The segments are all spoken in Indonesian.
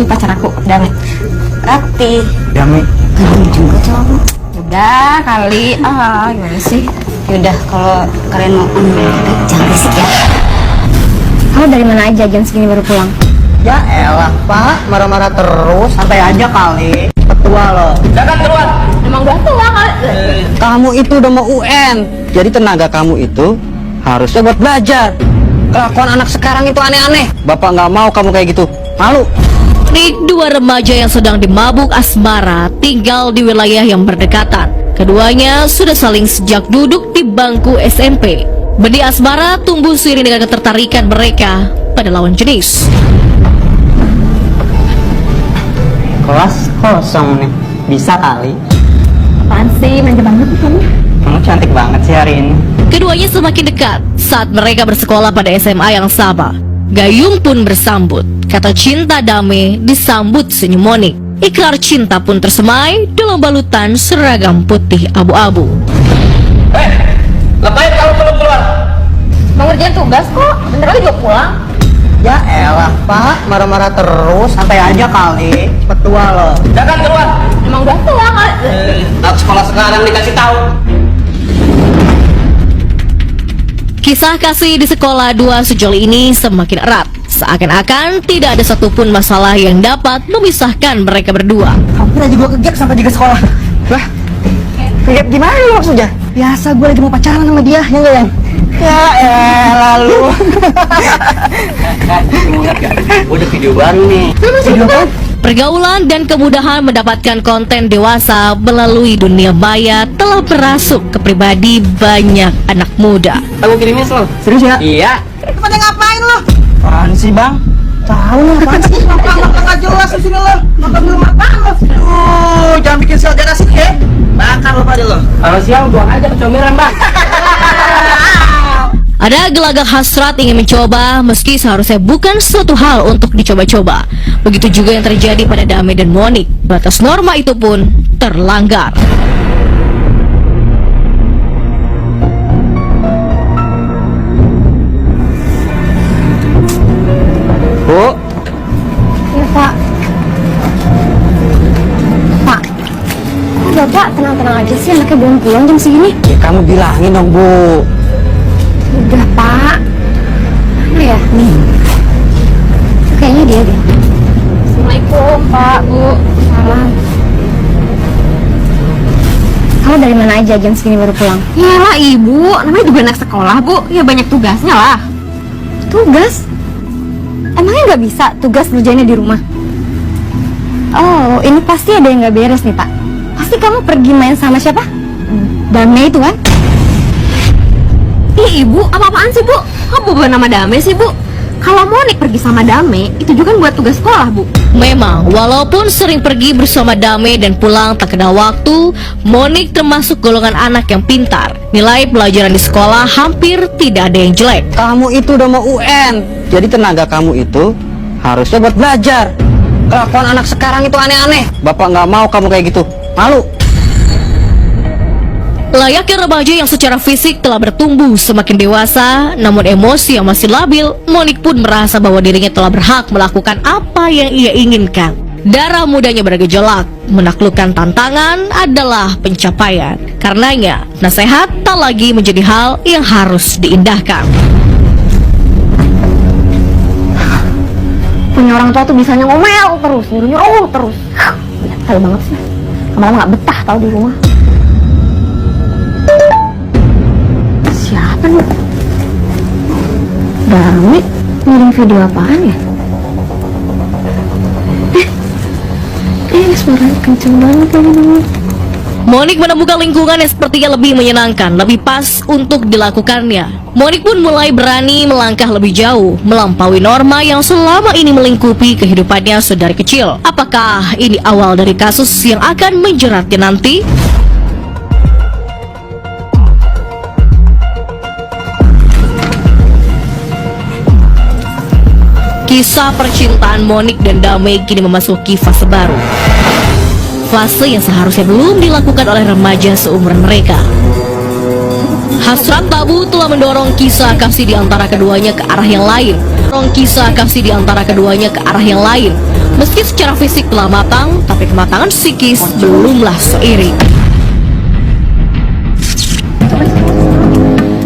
Pacar aku, Dame. Rati. Dame. Ganteng juga cowok. Udah kali, gimana sih? Yaudah, kalau kalian mau jangan berisik ya. Kamu dari mana aja jam segini baru pulang? Ya elah Pak, marah-marah terus, santai aja kali. Ketua loh. Jangan keluar. Emang udah tua kali. Kamu itu udah mau UN, jadi tenaga kamu itu harusnya buat belajar. Kelakuan anak sekarang itu aneh-aneh. Bapak nggak mau kamu kayak gitu. Malu. Dua remaja yang sedang dimabuk asmara tinggal di wilayah yang berdekatan. Keduanya sudah saling sejak duduk di bangku SMP. Benih asmara tumbuh seiring dengan ketertarikan mereka pada lawan jenis. Kelas kosong nih, bisa kali. Apaan sih, manja banget kamu. Kamu cantik banget sih hari ini. Keduanya semakin dekat saat mereka bersekolah pada SMA yang sama. Gayung pun bersambut. Kata cinta Dame disambut senyum Monik. Ikrar cinta pun tersemai dalam balutan seragam putih abu-abu. Ngapain kalau belum keluar? Mau ngerjain tugas kok, bentar lagi juga pulang. Ya elah Pak, marah-marah terus, santai aja kali. Ketua loh. Jangan keluar. Emang udah tua kali. Anak sekolah sekarang dikasih tahu. Kisah kasih di sekolah dua sejoli ini semakin erat. Seakan-akan tidak ada satupun masalah yang dapat memisahkan mereka berdua. Hampir aja gue kegap sampai juga sekolah. Lah, kegap gimana lu maksudnya? Biasa gue lagi mau pacaran sama dia, ya enggak Yan? Ya elah lu. Udah video baru nih. Video apa? Pergaulan dan kemudahan mendapatkan konten dewasa melalui dunia maya telah merasuk ke pribadi banyak anak muda. Aku kirimin lo. Serius ya? Iya. Pada ngapain lo? Apaan sih bang? Tahu lo apaan sih? Makan jelas di sini lo. Makan dulu makan lo. Jangan bikin sel darah sini ya. Makan lo pada lo. Kalau siang buang aja ke comberan bang. Ada gelagak hasrat ingin mencoba meski seharusnya bukan suatu hal untuk dicoba-coba. Begitu juga yang terjadi pada Dame dan Monik. Batas norma itu pun terlanggar. Bu. Iya Pak. Pak. Bapak tenang-tenang aja sih, anaknya belum pulang jam segini. Ya kamu bilangin dong bu. Udah Pak. Mana ya? Nih. Kayaknya dia deh. Assalamualaikum Pak, Bu. Salam. Kamu dari mana aja jam segini baru pulang? Yalah ibu, namanya juga anak sekolah bu, ya banyak tugasnya lah. Tugas? Emangnya nggak bisa tugas kerjanya di rumah? Oh, ini pasti ada yang nggak beres nih Pak. Pasti kamu pergi main sama siapa? Dame itu kan? Ih ibu, apa-apaan sih bu? Kamu bawa nama Dame sih bu? Kalau Monik pergi sama Dame, itu juga buat tugas sekolah bu. Memang, walaupun sering pergi bersama Dame dan pulang tak kenal waktu, Monik termasuk golongan anak yang pintar. Nilai pelajaran di sekolah hampir tidak ada yang jelek. Kamu itu udah mau UN, jadi tenaga kamu itu harusnya buat belajar. Kelakuan anak sekarang itu aneh-aneh. Bapak nggak mau kamu kayak gitu. Malu. Layaknya remaja yang secara fisik telah bertumbuh semakin dewasa, namun emosi yang masih labil, Monik pun merasa bahwa dirinya telah berhak melakukan apa yang ia inginkan. Darah mudanya bergejolak, menaklukkan tantangan adalah pencapaian. Karenanya, nasihat tak lagi menjadi hal yang harus diindahkan. Punya orang tua tuh bisanya ngomel terus, nyuruh terus. Tahu banget sih. Lama-lama nggak betah tahu di rumah. Siapa nih? Dame ngirim video apaan ya? Suaranya kenceng banget lagi. Monik menemukan lingkungan yang sepertinya lebih menyenangkan, lebih pas untuk dilakukannya. Monik pun mulai berani melangkah lebih jauh, melampaui norma yang selama ini melingkupi kehidupannya sedari kecil. Apakah ini awal dari kasus yang akan menjeratnya nanti? Kisah percintaan Monik dan Dame kini memasuki fase baru. Fase yang seharusnya belum dilakukan oleh remaja seumuran mereka. Hasrat tabu telah mendorong kisah kasih di antara keduanya ke arah yang lain. Meski secara fisik telah matang, tapi kematangan psikis belumlah seiring.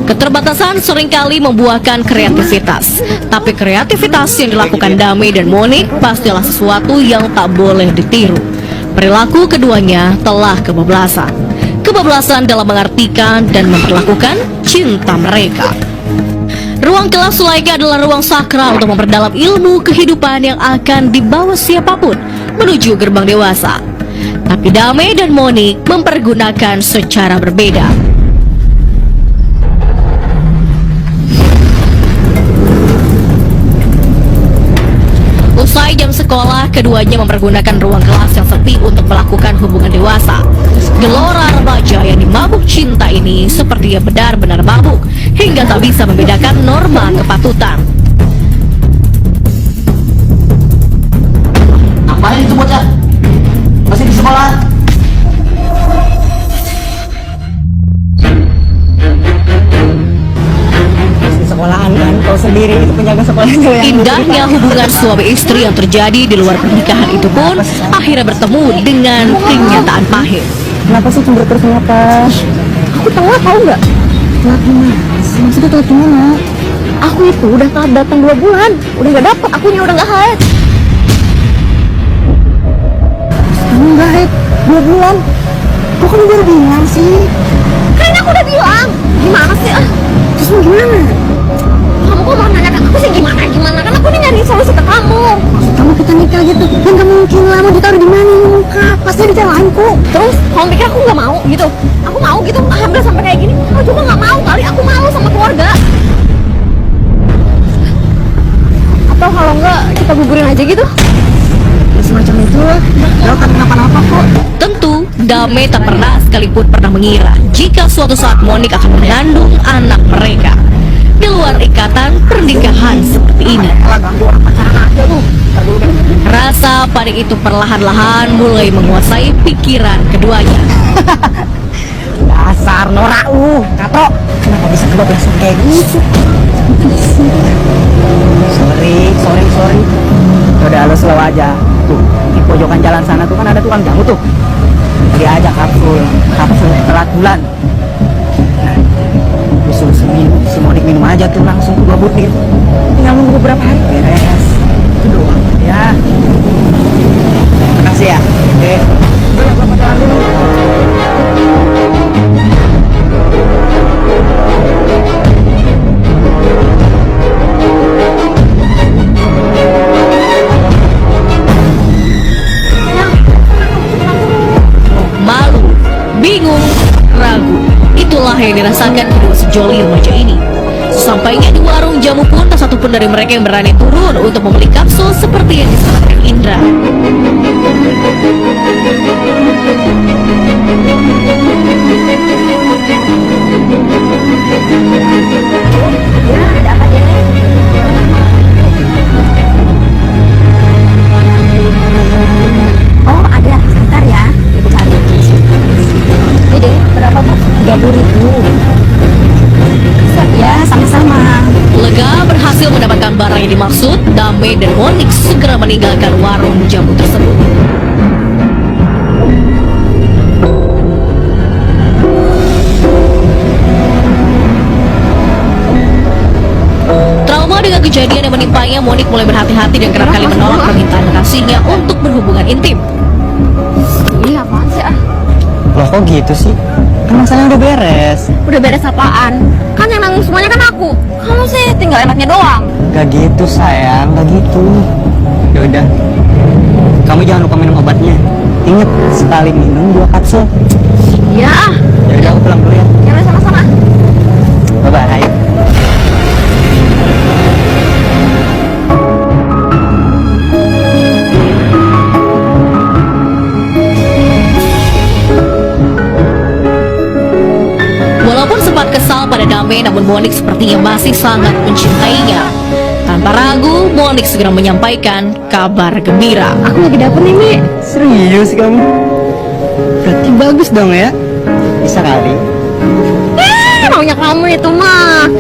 Keterbatasan seringkali membuahkan kreativitas, tapi kreativitas yang dilakukan Dame dan Monik pastilah sesuatu yang tak boleh ditiru. Perilaku keduanya telah kebablasan. Kebablasan dalam mengartikan dan memperlakukan cinta mereka. Ruang kelas lainnya adalah ruang sakral untuk memperdalam ilmu kehidupan yang akan dibawa siapapun menuju gerbang dewasa. Tapi Dame dan Monik mempergunakan secara berbeda. Usai jam sekolah, keduanya mempergunakan ruang kelas yang sepi untuk melakukan hubungan dewasa. Gelora remaja yang dimabuk cinta ini sepertinya benar-benar mabuk hingga tak bisa membedakan norma kepatutan. Ngapain itu bocah? Masih di sekolah? Masih di sekolahan kan? Kau sendiri itu penjaga sekolahnya yang Indahnya hubungan suami istri yang terjadi di luar pernikahan itu pun akhirnya bertemu dengan kenyataan pahit. Kenapa sih cemburu terus kenapa? Aku telat, tahu nggak? Telat gimana? Maksudnya telat gimana? Aku itu udah telat datang 2 bulan, udah nggak dapet, akunya udah nggak haid. Kamu nggak haid 2 bulan? Kok kamu baru bilang sih? Kan aku udah bilang. Gimana sih? Terus mau gimana? Kamu kok mau nanya ke aku sih gimana? Kan aku nih nyari solusi ke kamu. Kamu kita nikah gitu, kan gak mungkin lah mau ditaruh di mana muka, pasti dicelain kok. Terus kamu pikir aku nggak mau gitu? Aku mau gitu, hamil sampai kayak gini. Aku juga nggak mau kali, aku malu sama keluarga. Atau kalau nggak kita gugurin aja gitu? Ya semacam itu lah, gak akan kenapa-napa kok. Tentu, Dame tak pernah sekalipun pernah mengira jika suatu saat Monik akan mengandung anak mereka di luar ikatan pernikahan seperti ini. Rasa panik itu perlahan-lahan mulai menguasai pikiran keduanya. Dasar norak lu, Kato. Kenapa bisa kebablasan kayak gitu? Sorry. Udah lo slow aja. Tuh, di pojokan jalan sana tuh kan ada tukang jamu tuh. Dia aja kapsul telat bulan. Nah, disuruh si Monik minum aja tuh langsung 2 butir. Tinggal nunggu beberapa hari beres. Itu doang ya. Makasih ya. Oke. Selamat jalan dulu. Malu, bingung, ragu. Itulah yang dirasakan kedua sejoli remaja ini. Sesampainya di warung jamu pun tak satupun dari mereka yang berani turun untuk membeli kapsul seperti yang disarankan Indra. Oh ada, sebentar ya. Ibu cari. Jadi berapa bu? 30.000. Ya sama-sama. Lega berhasil mendapatkan barang yang dimaksud, Dame dan Monik segera meninggalkan warung jamu tersebut. Trauma dengan kejadian yang menimpanya, Monik mulai berhati-hati dan kerap kali menolak permintaan kasihnya untuk berhubungan intim. Iya apaan sih ah? Loh kok gitu sih? Kan masalahnya udah beres. Udah beres apaan? Kan yang nanggung semuanya kan aku. Kamu sih tinggal enaknya doang. Gak gitu sayang, gak gitu. Ya udah, kamu jangan lupa minum obatnya. Ingat, sekali minum 2 kapsul. Iya ah. Ya udah, aku pulang dulu ya. Ya udah sama-sama. Bye bye. Walaupun sempat kesal pada Dame, namun Monik sepertinya masih sangat mencintainya. Tanpa ragu, Monik segera menyampaikan kabar gembira. Aku lagi dapet nih Mi. Serius kamu? Berarti bagus dong ya? Bisa kali. Maunya kamu itu mah.